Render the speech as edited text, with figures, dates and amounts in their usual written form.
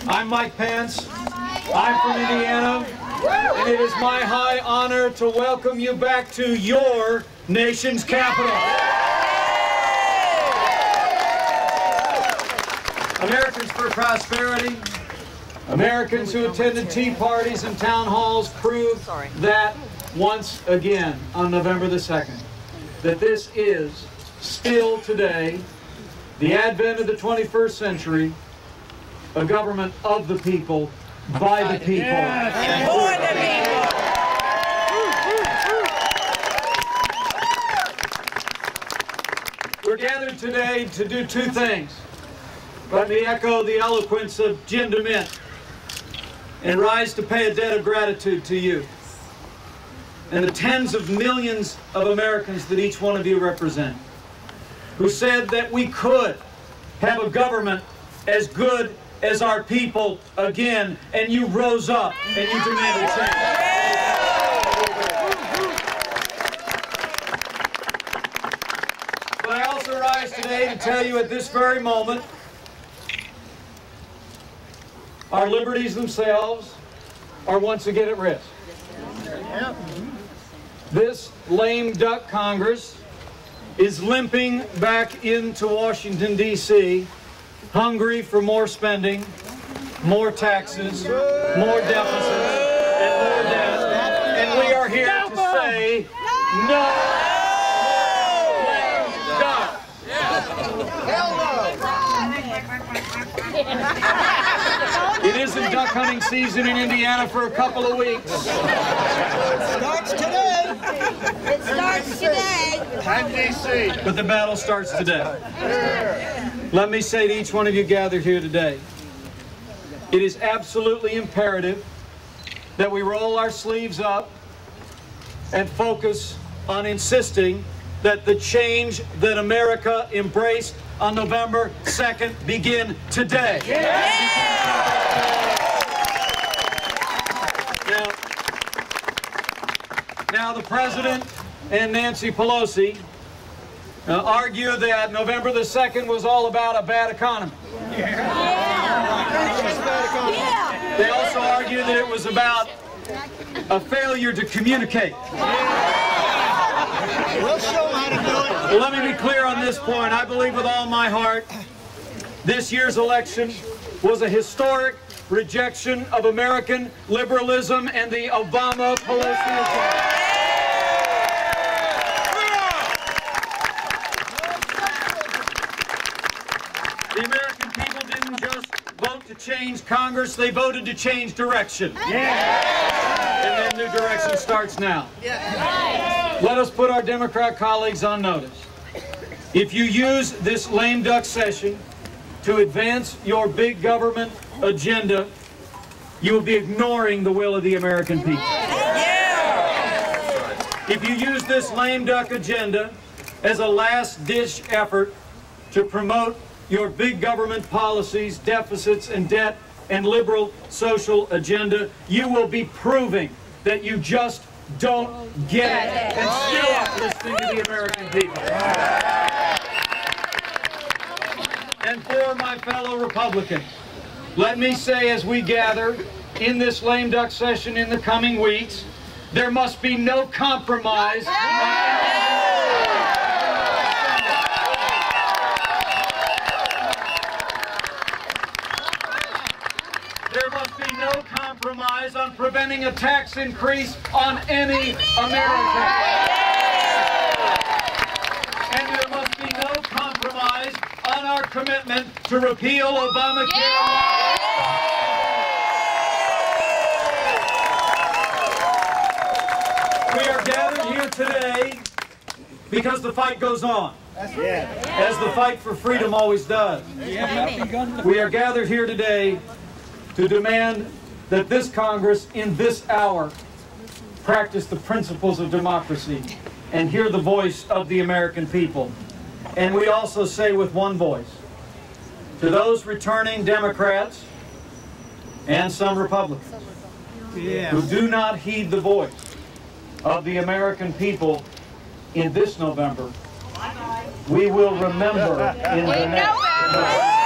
I'm Mike Pence. I'm from Indiana, and it is my high honor to welcome you back to your nation's capital. Americans for Prosperity, Americans who attended tea parties and town halls proved that once again on November the 2nd, that this is still today, the advent of the 21st century, a government of the people, by the people, and for the people. We're gathered today to do two things. Let me echo the eloquence of Jim DeMint and rise to pay a debt of gratitude to you and the tens of millions of Americans that each one of you represent, who said that we could have a government as good as our people again, and you rose up and you demanded change. But I also rise today to tell you at this very moment, our liberties themselves are once again at risk. This lame duck Congress is limping back into Washington, D.C., hungry for more spending, more taxes, more deficits, and more debt. And we are here to say, no! Lame duck! Hell no! It isn't duck hunting season in Indiana for a couple of weeks. It starts today. It starts today. Time D.C. But the battle starts today. Let me say to each one of you gathered here today, it is absolutely imperative that we roll our sleeves up and focus on insisting that the change that America embraced on November 2nd begin today. Now the President and Nancy Pelosi argue that November the 2nd was all about a bad economy. They also argue that it was about a failure to communicate. We'll show them how to do it. Well, let me be clear on this point. I believe with all my heart this year's election was a historic rejection of American liberalism and the Obama-Pelosi agenda. The American people didn't just vote to change Congress, they voted to change direction. And that new direction starts now. Let us put our Democrat colleagues on notice. If you use this lame duck session to advance your big government agenda, you will be ignoring the will of the American people. If you use this lame duck agenda as a last-ditch effort to promote your big government policies, deficits, and debt, and liberal social agenda, you will be proving that you just don't get it and still aren't listening to the American people. And for my fellow Republicans, let me say as we gather in this lame duck session in the coming weeks, there must be no compromise. There must be no compromise on preventing a tax increase on any American. And there must be no compromise on our commitment to repeal Obamacare. We are gathered here today because the fight goes on, as the fight for freedom always does. We are gathered here today to demand that this Congress, in this hour, practice the principles of democracy and hear the voice of the American people. And we also say with one voice, to those returning Democrats and some Republicans who do not heed the voice of the American people in this November, we will remember in the next.